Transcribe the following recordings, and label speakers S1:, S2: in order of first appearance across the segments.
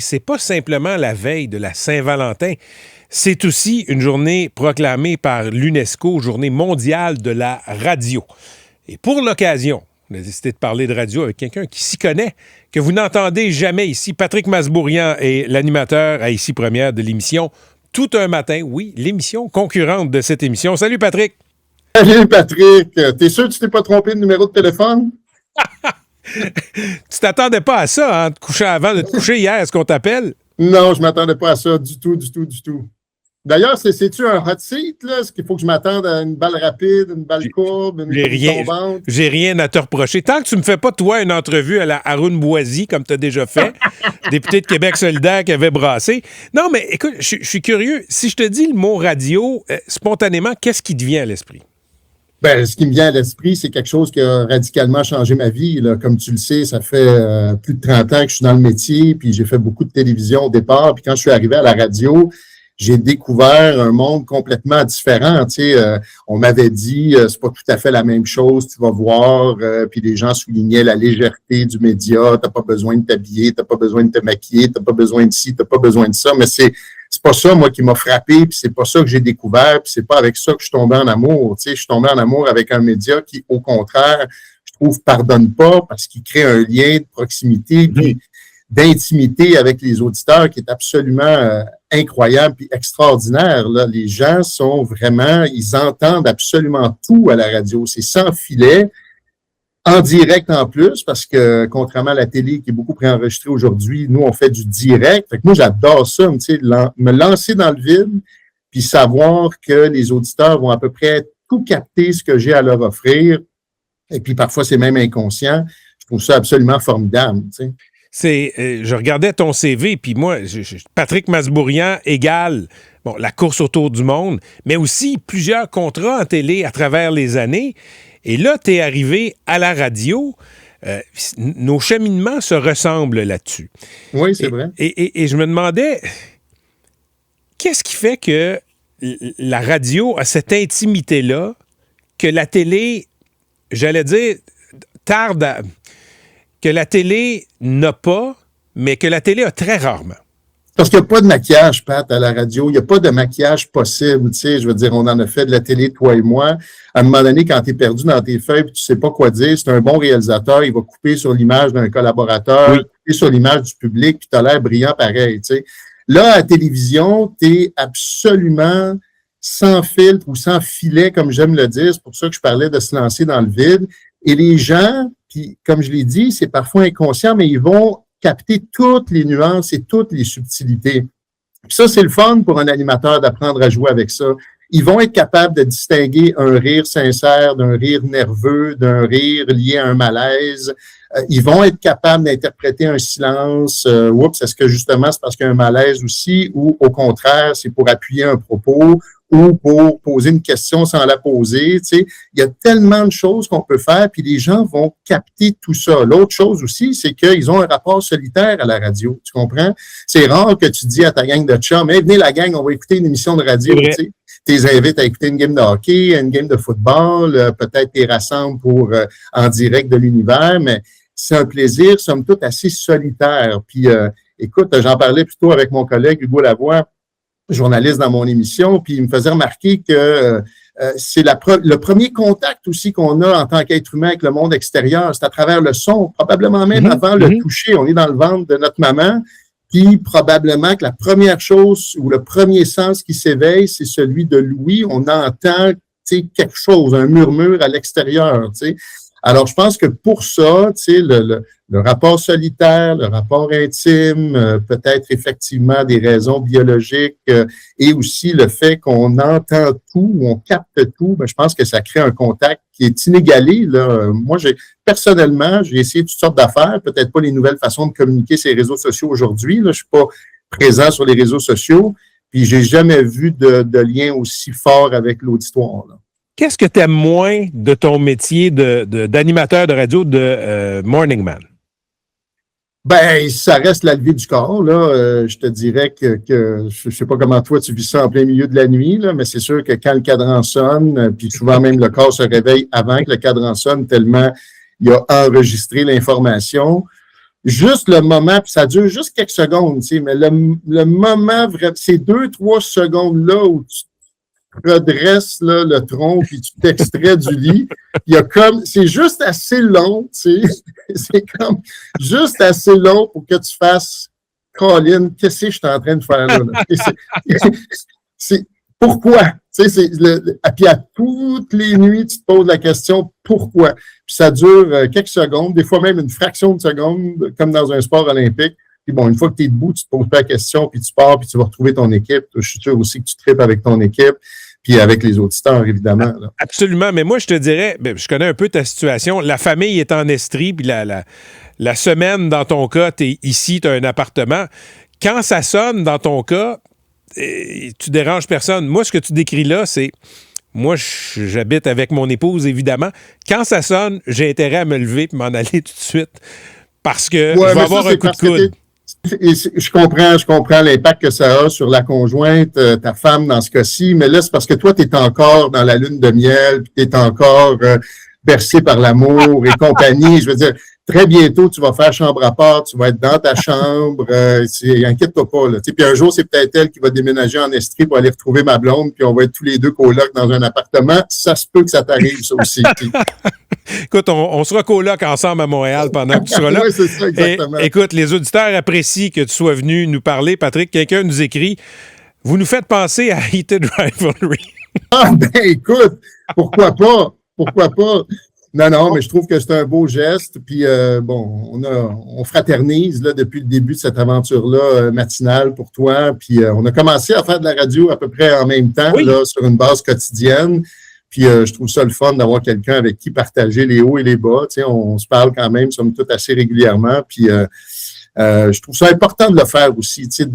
S1: c'est pas simplement la veille de la Saint-Valentin. C'est aussi une journée proclamée par l'UNESCO, Journée mondiale de la radio. Et pour l'occasion, on a décidé de parler de radio avec quelqu'un qui s'y connaît, que vous n'entendez jamais ici. Patrick Masbourian est l'animateur à Ici Première de l'émission Tout un matin. Oui, l'émission concurrente de cette émission. Salut Patrick!
S2: Salut Patrick! T'es sûr que tu t'es pas trompé de numéro de téléphone?
S1: Tu t'attendais pas à ça, hein, de coucher avant de te coucher hier, est-ce qu'on t'appelle?
S2: Non, je m'attendais pas à ça du tout. D'ailleurs, c'est-tu un hot seat, là? Est-ce qu'il faut que je m'attende à une balle rapide, une balle courbe, une balle tombante?
S1: J'ai rien à te reprocher. Tant que tu me fais pas, toi, une entrevue à la Haroun Boisy, comme tu as déjà fait, député de Québec solidaire qui avait brassé. Non, mais écoute, je suis curieux. Si je te dis le mot radio, spontanément, qu'est-ce qui te vient à l'esprit?
S2: Ben, ce qui me vient à l'esprit, c'est quelque chose qui a radicalement changé ma vie, là. Comme tu le sais, ça fait plus de 30 ans que je suis dans le métier, puis j'ai fait beaucoup de télévision au départ. Puis quand je suis arrivé à la radio, j'ai découvert un monde complètement différent. Tu sais, on m'avait dit, c'est pas tout à fait la même chose, tu vas voir. Puis les gens soulignaient la légèreté du média. T'as pas besoin de t'habiller, t'as pas besoin de te maquiller, t'as pas besoin de ci, t'as pas besoin de ça. Mais c'est pas ça, moi, qui m'a frappé, puis c'est pas ça que j'ai découvert, puis c'est pas avec ça que je suis tombé en amour. Tu sais, je suis tombé en amour avec un média qui, au contraire, je trouve, pardonne pas parce qu'il crée un lien de proximité, puis d'intimité avec les auditeurs qui est absolument incroyable puis extraordinaire. Là. Les gens sont vraiment, ils entendent absolument tout à la radio. C'est sans filet, en direct en plus, parce que contrairement à la télé qui est beaucoup préenregistrée aujourd'hui, nous, on fait du direct. Fait que moi, j'adore ça, tu sais, me lancer dans le vide puis savoir que les auditeurs vont à peu près tout capter ce que j'ai à leur offrir. Et puis parfois, c'est même inconscient. Je trouve ça absolument formidable, tu sais.
S1: Je regardais ton CV, puis moi, Patrick Masbourian égale la course autour du monde, mais aussi plusieurs contrats en télé à travers les années. Et là, tu es arrivé à la radio. Nos cheminements se ressemblent là-dessus.
S2: Oui, c'est vrai.
S1: Et je me demandais, qu'est-ce qui fait que la radio a cette intimité-là que la télé, j'allais dire, tarde à... que la télé n'a pas, mais que la télé a très rarement?
S2: Parce qu'il n'y a pas de maquillage, Pat, à la radio. Il n'y a pas de maquillage possible. Tu sais, je veux dire, on en a fait de la télé, toi et moi. À un moment donné, quand tu es perdu dans tes feuilles et tu ne sais pas quoi dire, c'est un bon réalisateur. Il va couper sur l'image d'un collaborateur, couper sur l'image du public, puis tu as l'air brillant pareil. Tu sais. Là, à la télévision, tu es absolument sans filtre ou sans filet, comme j'aime le dire. C'est pour ça que je parlais de se lancer dans le vide. Et les gens, puis comme je l'ai dit, c'est parfois inconscient, mais ils vont capter toutes les nuances et toutes les subtilités. Puis ça, c'est le fun pour un animateur d'apprendre à jouer avec ça. Ils vont être capables de distinguer un rire sincère d'un rire nerveux, d'un rire lié à un malaise. Ils vont être capables d'interpréter un silence. Oups, est-ce que justement c'est parce qu'il y a un malaise aussi, ou au contraire, c'est pour appuyer un propos, ou pour poser une question sans la poser, tu sais. Il y a tellement de choses qu'on peut faire, puis les gens vont capter tout ça. L'autre chose aussi, c'est qu'ils ont un rapport solitaire à la radio, tu comprends? C'est rare que tu dis à ta gang de chums, hey, venez la gang, on va écouter une émission de radio, tu sais. Tu les invites à écouter une game de hockey, une game de football, peut-être tu les rassembles pour en direct de l'univers, mais c'est un plaisir, somme toute, assez solitaire. Puis, écoute, j'en parlais plutôt avec mon collègue Hugo Lavoie, journaliste dans mon émission, puis il me faisait remarquer que c'est le premier contact aussi qu'on a en tant qu'être humain avec le monde extérieur. C'est à travers le son, probablement même avant le toucher. On est dans le ventre de notre maman, puis probablement que la première chose ou le premier sens qui s'éveille, c'est celui de l'ouïe. On entend quelque chose, un murmure à l'extérieur, tu sais. Alors, je pense que pour ça, tu sais, le rapport solitaire, le rapport intime, peut-être effectivement des raisons biologiques et aussi le fait qu'on entend tout, on capte tout, ben, je pense que ça crée un contact qui est inégalé. Là. Moi, personnellement, j'ai essayé toutes sortes d'affaires, peut-être pas les nouvelles façons de communiquer sur les réseaux sociaux aujourd'hui. Là, je suis pas présent sur les réseaux sociaux, puis j'ai jamais vu de lien aussi fort avec l'auditoire, là.
S1: Qu'est-ce que tu aimes moins de ton métier d'animateur de radio de Morning Man?
S2: Ben, ça reste la levée du corps, là. Je te dirais que je sais pas comment toi tu vis ça en plein milieu de la nuit, là, mais c'est sûr que quand le cadran sonne, puis souvent même le corps se réveille avant que le cadran sonne, tellement il a enregistré l'information. juste le moment, puis ça dure juste quelques secondes, tu sais, mais le moment, ces 2-3 secondes-là où tu redresses là, le tronc puis tu t'extrais du lit, il y a comme, c'est juste assez long, tu sais, c'est comme juste assez long pour que tu fasses, Colin, qu'est-ce que je suis en train de faire là? C'est pourquoi? Tu sais, puis à toutes les nuits, tu te poses la question pourquoi? Puis ça dure quelques secondes, des fois même une fraction de seconde, comme dans un sport olympique. Puis bon, une fois que tu es debout, tu te poses pas la question, puis tu pars, puis tu vas retrouver ton équipe. Je suis sûr aussi que tu tripes avec ton équipe, puis avec les auditeurs, évidemment. Là.
S1: Absolument, mais moi, je te dirais, je connais un peu ta situation. La famille est en Estrie, puis la semaine, dans ton cas, tu es ici, tu as un appartement. Quand ça sonne, dans ton cas, tu déranges personne. Moi, ce que tu décris là, c'est... Moi, j'habite avec mon épouse, évidemment. Quand ça sonne, j'ai intérêt à me lever et m'en aller tout de suite parce que je vais avoir un coup de coude.
S2: Je comprends l'impact que ça a sur la conjointe, ta femme dans ce cas-ci, mais là, c'est parce que toi, tu es encore dans la lune de miel, puis tu es encore bercé par l'amour et compagnie. Je veux dire, très bientôt, tu vas faire chambre à part, tu vas être dans ta chambre, inquiète-toi pas. Là. Puis un jour, c'est peut-être elle qui va déménager en Estrie pour aller retrouver ma blonde, puis on va être tous les deux colocs dans un appartement. Ça se peut que ça t'arrive, ça aussi.
S1: Écoute, on sera coloc ensemble à Montréal pendant que tu seras là.
S2: Oui, c'est ça, exactement.
S1: Écoute, les auditeurs apprécient que tu sois venu nous parler. Patrick, quelqu'un nous écrit « Vous nous faites penser à Heated Rivalry. »
S2: Ah, ben écoute, pourquoi pas? Pourquoi pas? Non, mais je trouve que c'est un beau geste. Puis, on fraternise là, depuis le début de cette aventure-là matinale pour toi. Puis, on a commencé à faire de la radio à peu près en même temps, là, sur une base quotidienne. Puis, je trouve ça le fun d'avoir quelqu'un avec qui partager les hauts et les bas. Tu sais, on se parle quand même, somme toute, assez régulièrement. Puis, je trouve ça important de le faire aussi. Tu sais,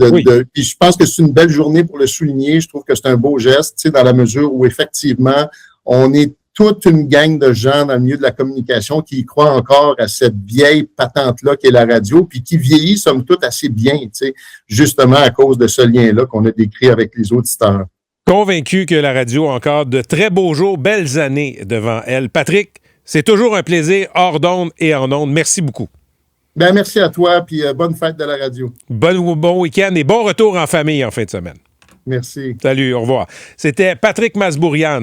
S2: puis, je pense que c'est une belle journée pour le souligner. Je trouve que c'est un beau geste, tu sais, dans la mesure où, effectivement, on est toute une gang de gens dans le milieu de la communication qui y croient encore à cette vieille patente-là qu'est la radio, puis qui vieillit, somme toute, assez bien, tu sais, justement à cause de ce lien-là qu'on a décrit avec les auditeurs.
S1: Convaincu que la radio a encore de très beaux jours, belles années devant elle. Patrick, c'est toujours un plaisir, hors d'onde et en onde. Merci beaucoup.
S2: Ben merci à toi, puis bonne fête de la radio.
S1: Bon week-end et bon retour en famille en fin de semaine.
S2: Merci.
S1: Salut, au revoir. C'était Patrick Masbourian.